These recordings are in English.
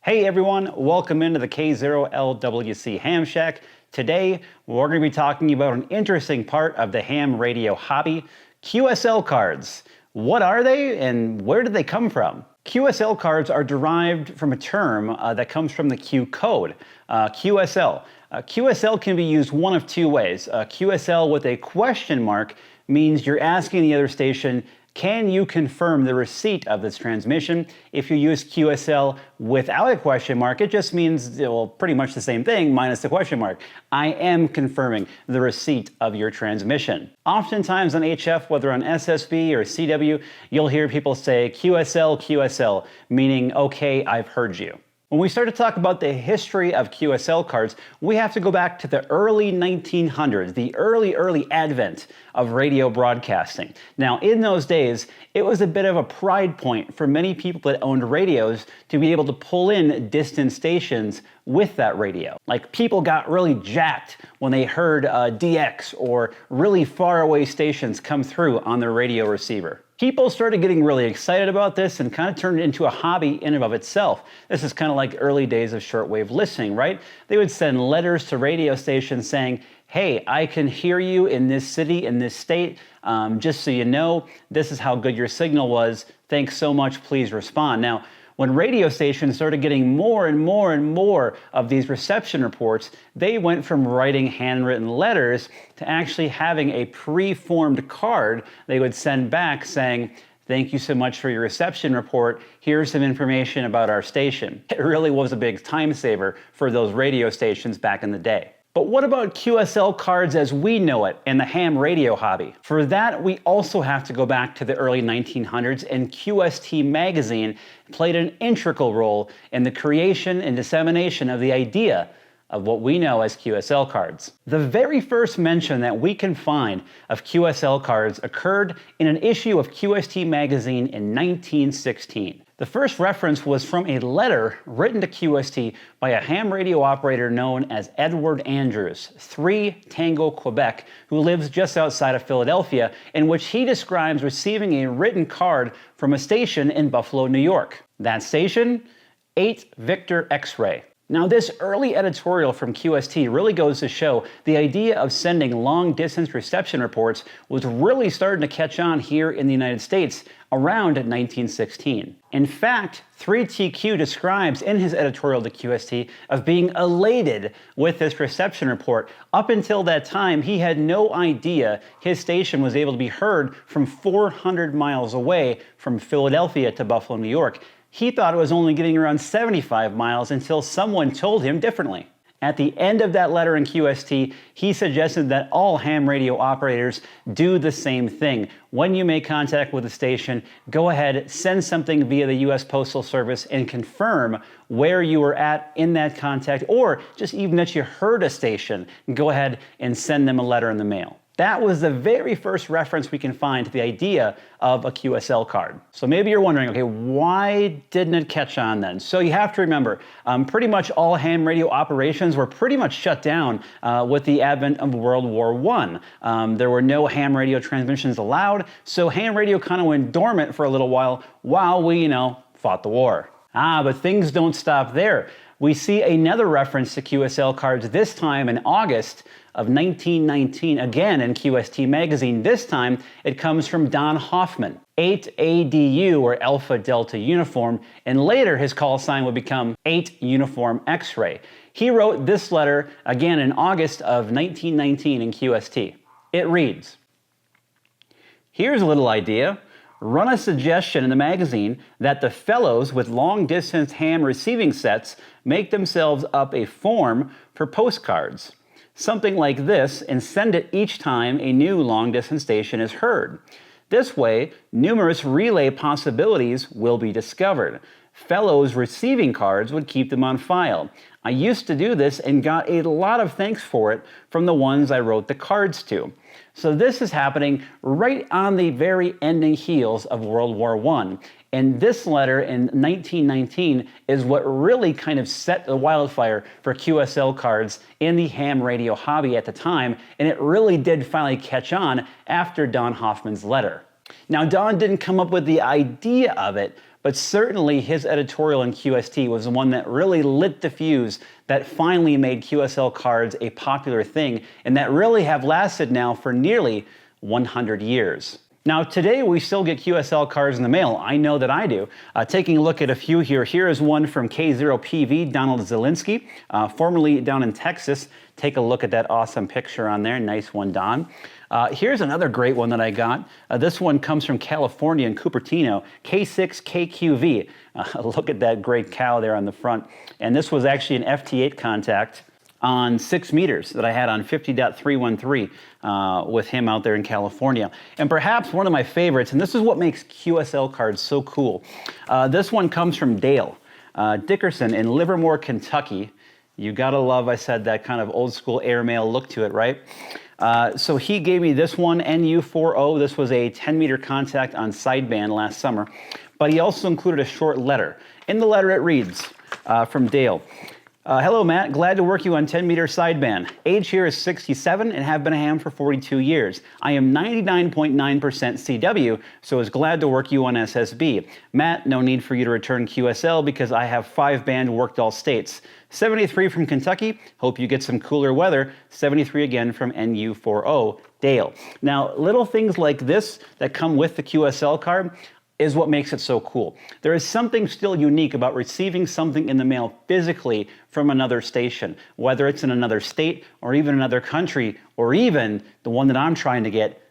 Hey everyone, welcome into the K0LWC Ham Shack. Today, we're going to be talking about an interesting part of the ham radio hobby, QSL cards. What are they and where did they come from? QSL cards are derived from a term that comes from the Q code, QSL. QSL can be used one of two ways. QSL with a question mark means you're asking the other station, can you confirm the receipt of this transmission? If you use QSL without a question mark, it just means, well, pretty much the same thing minus the question mark. I am confirming the receipt of your transmission. Oftentimes on HF, whether on SSB or CW, you'll hear people say QSL, QSL, meaning, okay, I've heard you. When we start to talk about the history of QSL cards, we have to go back to the early 1900s, the early advent of radio broadcasting. Now, in those days, it was a bit of a pride point for many people that owned radios to be able to pull in distant stations with that radio. Like, people got really jacked when they heard DX or really far away stations come through on their radio receiver. People started getting really excited about this and kind of turned it into a hobby in and of itself. This is kind of like early days of shortwave listening, right? They would send letters to radio stations saying, hey, I can hear you in this city, in this state. Just so you know, this is how good your signal was. Thanks so much, please respond. Now, when radio stations started getting more and more of these reception reports, they went from writing handwritten letters to actually having a pre-formed card they would send back saying, thank you so much for your reception report. Here's some information about our station. It really was a big time saver for those radio stations back in the day. But what about QSL cards as we know it in the ham radio hobby? For that, we also have to go back to the early 1900s, and QST magazine played an integral role in the creation and dissemination of the idea of what we know as QSL cards. The very first mention that we can find of QSL cards occurred in an issue of QST magazine in 1916. The first reference was from a letter written to QST by a ham radio operator known as Edward Andrews, 3 Tango, Quebec, who lives just outside of Philadelphia, in which he describes receiving a written card from a station in Buffalo, New York. That station? 8 Victor X-Ray. Now, this early editorial from QST really goes to show the idea of sending long-distance reception reports was really starting to catch on here in the United States around 1916. In fact, 3TQ describes in his editorial to QST of being elated with this reception report. Up until that time, he had no idea his station was able to be heard from 400 miles away from Philadelphia to Buffalo, New York. He thought it was only getting around 75 miles until someone told him differently. At the end of that letter in QST, he suggested that all ham radio operators do the same thing. When you make contact with a station, go ahead, send something via the US Postal Service and confirm where you were at in that contact, or just even that you heard a station, go ahead and send them a letter in the mail. That was the very first reference we can find to the idea of a QSL card. So maybe you're wondering, okay, why didn't it catch on then? So you have to remember, pretty much all ham radio operations were pretty much shut down with the advent of World War I. There were no ham radio transmissions allowed, so ham radio kind of went dormant for a little while we, fought the war. But things don't stop there. We see another reference to QSL cards, this time in August of 1919, again in QST magazine. This time, it comes from Don Hoffman, 8ADU, or Alpha Delta Uniform, and later his call sign would become 8 Uniform X-Ray. He wrote this letter again in August of 1919 in QST. It reads, here's a little idea. Run a suggestion in the magazine that the fellows with long-distance ham receiving sets make themselves up a form for postcards. Something like this, and send it each time a new long-distance station is heard. This way, numerous relay possibilities will be discovered. Fellows receiving cards would keep them on file. I used to do this and got a lot of thanks for it from the ones I wrote the cards to. So this is happening right on the very ending heels of World War I. And this letter in 1919 is what really kind of set the wildfire for QSL cards in the ham radio hobby at the time, and it really did finally catch on after Don Hoffman's letter. Now, Don didn't come up with the idea of it, but certainly his editorial in QST was the one that really lit the fuse that finally made QSL cards a popular thing, and that really have lasted now for nearly 100 years. Now, today we still get QSL cards in the mail. I know that I do. Taking a look at a few here. Here is one from K0PV, Donald Zielinski, formerly down in Texas. Take a look at that awesome picture on there. Nice one, Don. Here's another great one that I got. This one comes from California in Cupertino, K6KQV. Look at that great cow there on the front. And this was actually an FT8 contact on 6 meters that I had on 50.313 with him out there in California. And perhaps one of my favorites, and this is what makes QSL cards so cool. This one comes from Dale Dickerson in Livermore, Kentucky. You gotta love, I said, that kind of old school airmail look to it, right? So he gave me this one, NU40. This was a 10-meter contact on sideband last summer, but he also included a short letter. In the letter it reads, from Dale, hello Matt, glad to work you on 10-meter sideband. Age here is 67 and have been a ham for 42 years. I am 99.9% CW, so was glad to work you on SSB. Matt, no need for you to return QSL because I have 5-band worked all states. 73 from Kentucky, hope you get some cooler weather. 73 again from NU40, Dale. Now, little things like this that come with the QSL card is what makes it so cool. There is something still unique about receiving something in the mail physically from another station, whether it's in another state or even another country, or even the one that I'm trying to get,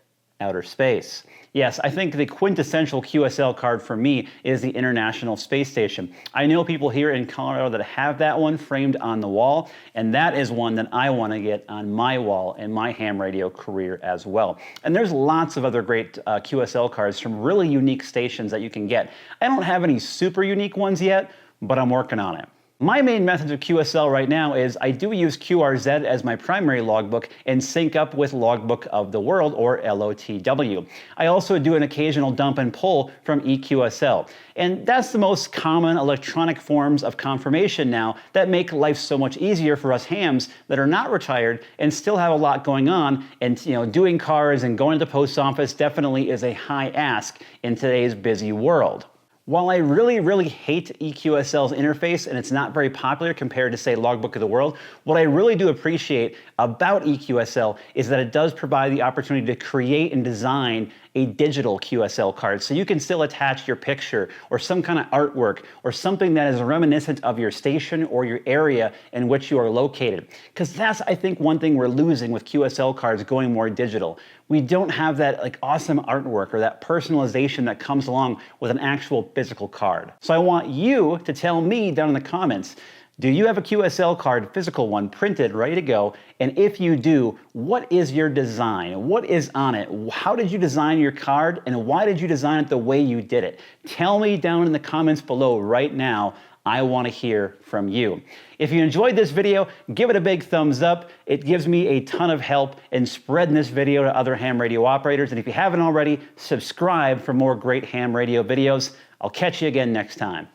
outer space. Yes, I think the quintessential QSL card for me is the International Space Station. I know people here in Colorado that have that one framed on the wall, and that is one that I want to get on my wall in my ham radio career as well. And there's lots of other great QSL cards from really unique stations that you can get. I don't have any super unique ones yet, but I'm working on it. My main method of QSL right now is I do use QRZ as my primary logbook and sync up with Logbook of the World, or LOTW. I also do an occasional dump and pull from eQSL. And that's the most common electronic forms of confirmation now that make life so much easier for us hams that are not retired and still have a lot going on. And doing cards and going to the post office definitely is a high ask in today's busy world. While I really hate eQSL's interface and it's not very popular compared to, say, Logbook of the World, what I really do appreciate about eQSL is that it does provide the opportunity to create and design a digital QSL card. So you can still attach your picture or some kind of artwork or something that is reminiscent of your station or your area in which you are located. Because that's, I think, one thing we're losing with QSL cards going more digital. We don't have that awesome artwork or that personalization that comes along with an actual physical card. So I want you to tell me down in the comments, do you have a QSL card, physical one, printed, ready to go? And if you do, what is your design? What is on it? How did you design your card? And why did you design it the way you did it? Tell me down in the comments below right now. I want to hear from you. If you enjoyed this video, give it a big thumbs up. It gives me a ton of help in spreading this video to other ham radio operators. And if you haven't already, subscribe for more great ham radio videos. I'll catch you again next time.